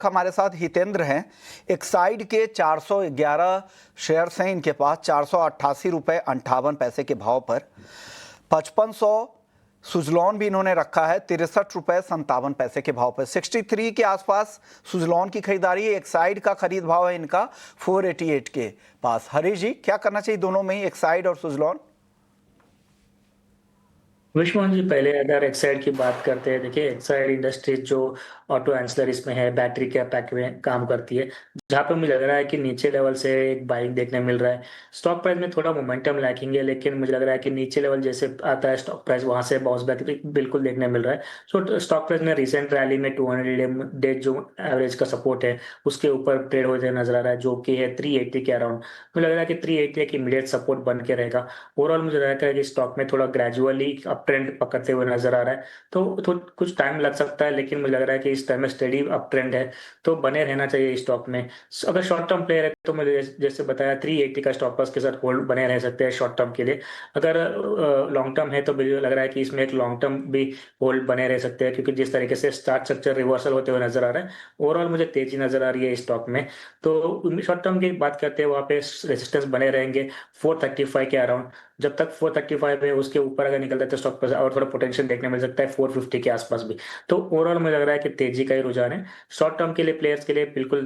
हमारे साथ हितेंद्र हैं। एक्साइड के 411 शेयर्स हैं इनके पास, 488 रुपये 58 पैसे के भाव पर। 5500 सुजलॉन भी इन्होंने रखा है, 63 रुपये 57 पैसे के भाव पर। 63 के आसपास सुजलॉन की खरीदारी है। एक्साइड का खरीद भाव है इनका 488 के पास। हरीश जी, क्या करना चाहिए दोनों में ही, एक्साइड और सुजलॉन? विश्वमोहन जी, पहले अगर एक्साइड की बात करते हैं, देखिए एक्साइड इंडस्ट्रीज जो ऑटो एंसिलरीज में है, बैटरी के पैक में काम करती है, जहाँ पे मुझे लग रहा है कि नीचे लेवल से एक बाइंग देखने मिल रहा है। स्टॉक प्राइस में थोड़ा मोमेंटम लैकिंग है, लेकिन मुझे लग रहा है कि नीचे लेवल जैसे आता है स्टॉक प्राइस, वहां से बाउंस बैक बिल्कुल देखने मिल रहा है। सो स्टॉक प्राइस में रिसेंट रैली में 200 डे जो एवरेज का सपोर्ट है, उसके ऊपर ट्रेड होते नजर आ रहा है, जो कि है 380 के अराउंड। मुझे लग रहा है कि 380 एक इमीडिएट सपोर्ट बन के रहेगा। ओवरऑल मुझे लगता है कि स्टॉक में थोड़ा ग्रेजुअली अप ट्रेंड पकड़ते हुए नजर आ रहा है, तो कुछ टाइम लग सकता है, लेकिन मुझे लग रहा है कि इस टाइम में स्टेडी अप ट्रेंड है, तो बने रहना चाहिए स्टॉक में। अगर शॉर्ट टर्म प्लेयर है तो मुझे जैसे बताया 380 का स्टॉप लॉस के साथ होल्ड बने रह सकते हैं शॉर्ट टर्म के लिए। अगर लॉन्ग टर्म है तो मुझे लग रहा है कि इसमें एक लॉन्ग टर्म भी होल्ड बने रह सकते हैं, क्योंकि जिस तरीके से स्टार्ट स्ट्रक्चर रिवर्सल होते हुए नजर आ रहा है, ओवरऑल मुझे तेजी नजर आ रही है स्टॉक में। तो शॉर्ट टर्म की बात करते हैं, वहाँ पे रेजिस्टेंस बने रहेंगे 435 के अराउंड। जब तक 435 है, उसके ऊपर अगर निकलता है तो स्टॉक पर और थोड़ा पोटेंशियल देखने मिल सकता है 450 के आसपास भी। तो ओवरऑल मुझे लग रहा है कि तेजी का ही रुझान है। शॉर्ट टर्म के लिए प्लेयर्स के लिए बिल्कुल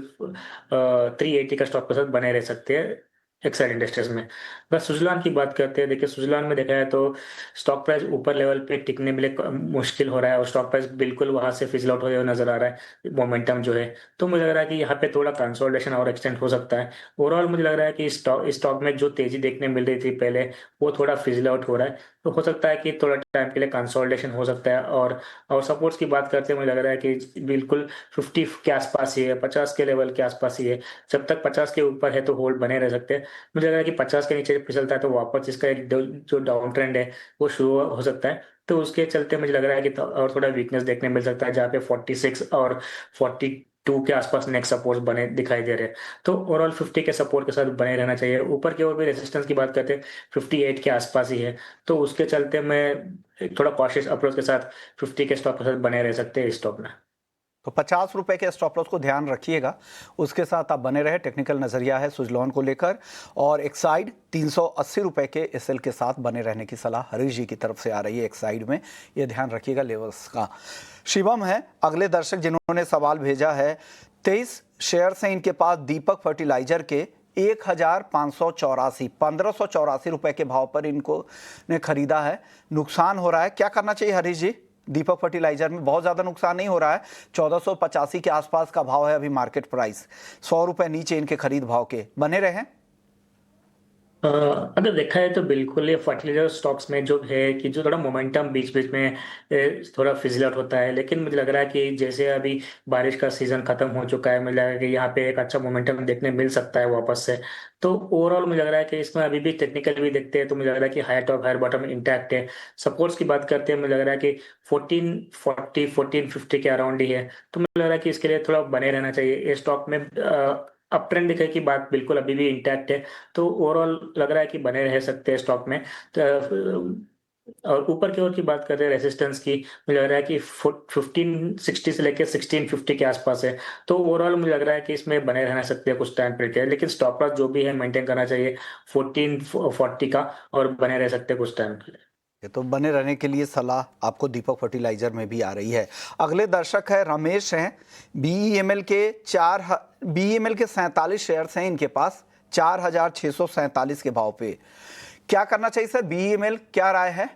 380 का स्टॉक के साथ बने रह सकते हैं एक्साइड इंडस्ट्रीज में। बस सुजलान की बात करते हैं, देखिए सुजलान में देखा है तो स्टॉक प्राइस ऊपर लेवल पे टिकने में मुश्किल हो रहा है, और स्टॉक प्राइस बिल्कुल वहां से फिजल आउट होते हुए नजर आ रहा है, मोमेंटम जो है। तो मुझे लग रहा है कि यहाँ पे थोड़ा कंसोलिडेशन और एक्सटेंड हो सकता है। ओवरऑल मुझे लग रहा है कि स्टॉक में जो तेजी देखने मिल रही थी पहले, वो थोड़ा फिजल आउट हो रहा है। तो हो सकता है कि थोड़ा टाइम के लिए कंसोलिडेशन हो सकता है। और सपोर्ट्स की बात करते हैं, मुझे लग रहा है कि बिल्कुल 50 के आसपास ही है, 50 के लेवल के आसपास ही है। जब तक 50 के ऊपर है तो होल्ड बने रह सकते हैं। मुझे लग रहा है कि 50 के नीचे फिसलता है तो वापस इसका एक जो डाउन ट्रेंड है वो शुरू हो सकता है। तो उसके चलते मुझे लग रहा है कि और थोड़ा वीकनेस देखने मिल सकता है, जहाँ पे 46 और 42 के आसपास नेक्स्ट सपोर्ट बने दिखाई दे रहे हैं। तो ओवरऑल 50 के सपोर्ट के साथ बने रहना चाहिए। ऊपर की ओर भी रेजिस्टेंस की बात करते हैं, 58 के आसपास ही है। तो उसके चलते मैं एक थोड़ा कॉशियस अप्रोच के साथ 50 के स्टॉक के साथ बने रह सकते हैं स्टॉक में। तो 50 रुपए के स्टॉप लॉस को ध्यान रखिएगा, उसके साथ आप बने रहे। टेक्निकल नजरिया है सुजलॉन को लेकर। और एक्साइड 380 रुपए के एसएल के साथ बने रहने की सलाह हरीश जी की तरफ से आ रही है एक्साइड में, ये ध्यान रखिएगा लेवल्स का। शिवम है अगले दर्शक जिन्होंने सवाल भेजा है। 23 शेयर्स हैं इनके पास दीपक फर्टिलाइजर के, 1584 1584 रुपए के भाव पर इनको ने खरीदा है। नुकसान हो रहा है, क्या करना चाहिए हरीश जी? दीपक फर्टिलाइजर में बहुत ज्यादा नुकसान नहीं हो रहा है, 1485 के आसपास का भाव है अभी मार्केट प्राइस। 100 रुपए नीचे इनके खरीद भाव के बने रहे। अगर देखा है तो बिल्कुल ये फर्टिलाइजर स्टॉक्स में जो है कि जो थोड़ा मोमेंटम बीच बीच में थोड़ा फिजल आउट होता है, लेकिन मुझे लग रहा है कि जैसे अभी बारिश का सीजन खत्म हो चुका है, मुझे लग रहा है कि यहाँ पे एक अच्छा मोमेंटम देखने मिल सकता है वापस से। तो ओवरऑल मुझे लग रहा है कि इसमें अभी भी टेक्निकल भी देखते हैं तो मुझे लग रहा है कि higher top higher bottom intact है। सपोर्ट्स की बात करते हैं, मुझे लग रहा है कि 1440 1450 के अराउंड ही है। तो मुझे लग रहा है कि इसके लिए थोड़ा बने रहना चाहिए ये स्टॉक में। अप ट्रेंड दिखे की बात बिल्कुल अभी भी इंटैक्ट है। तो ओवरऑल लग रहा है कि बने रह सकते हैं स्टॉक में। और ऊपर की ओर की बात करें रेजिस्टेंस की, मुझे लग रहा है कि 1560 से लेकर 1650 के आसपास है। तो ओवरऑल मुझे लग रहा है कि इसमें बने रहना सकते हैं कुछ टाइम पीरियड के लिए, लेकिन स्टॉप लॉस जो भी है मेंटेन करना चाहिए 1440 का, और बने रह सकते हैं कुछ टाइम के लिए। तो बने रहने के लिए सलाह आपको दीपक फर्टिलाइजर में भी आ रही है। अगले दर्शक है रमेश हैं। बीईएमएल के 47 शेयर्स हैं इनके पास, 4647 के भाव पे। क्या करना चाहिए सर? बीईएमएल क्या राय है?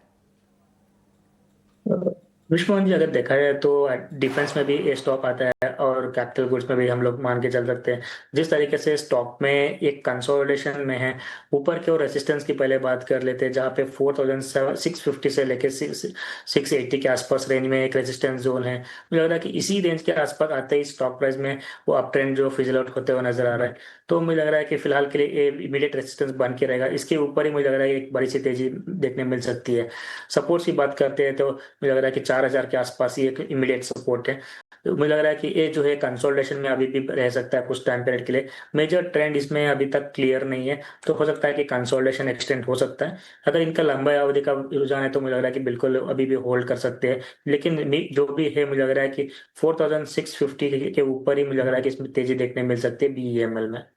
विश्वमोहन जी, अगर देखा जाए तो डिफेंस में भी ये स्टॉक आता है, और कैपिटल गुड्स में भी हम लोग मान के चल सकते हैं। जिस तरीके से स्टॉक में एक कंसोलिडेशन में है, ऊपर की ओर रेसिस्टेंस की पहले बात कर लेते हैं, जहाँ पे 4650 से लेके 680 के आसपास रेंज में एक रेजिस्टेंस जोन है। मुझे लग रहा है कि इसी रेंज के आसपास आते ही स्टॉक प्राइस में वो अप ट्रेंड जो फिजल आउट होते हुए नजर आ रहा है। तो मुझे लग रहा है कि फिलहाल के लिए इमीडिएट रेजिस्टेंस बन के रहेगा। इसके ऊपर ही मुझे लग रहा है कि एक बड़ी सी तेजी देखने मिल सकती है। सपोर्ट्स की बात करते हैं तो मुझे लग रहा है कि 4000 के आसपास ही एक इमीडिएट सपोर्ट है। तो मुझे लग रहा है कि ये जो है कंसोलिडेशन में अभी भी रह सकता है कुछ टाइम पीरियड के लिए। मेजर ट्रेंड इसमें अभी तक क्लियर नहीं है, तो हो सकता है कि कंसोलिडेशन एक्सटेंड हो सकता है। अगर इनका लंबा अवधि का रुझान है तो मुझे लग रहा है कि बिल्कुल अभी भी होल्ड कर सकते हैं। लेकिन जो भी है मुझे लग रहा है कि 4650 के ऊपर ही मुझे लग रहा है कि इसमें तेजी देखने मिल सकती है BEML में।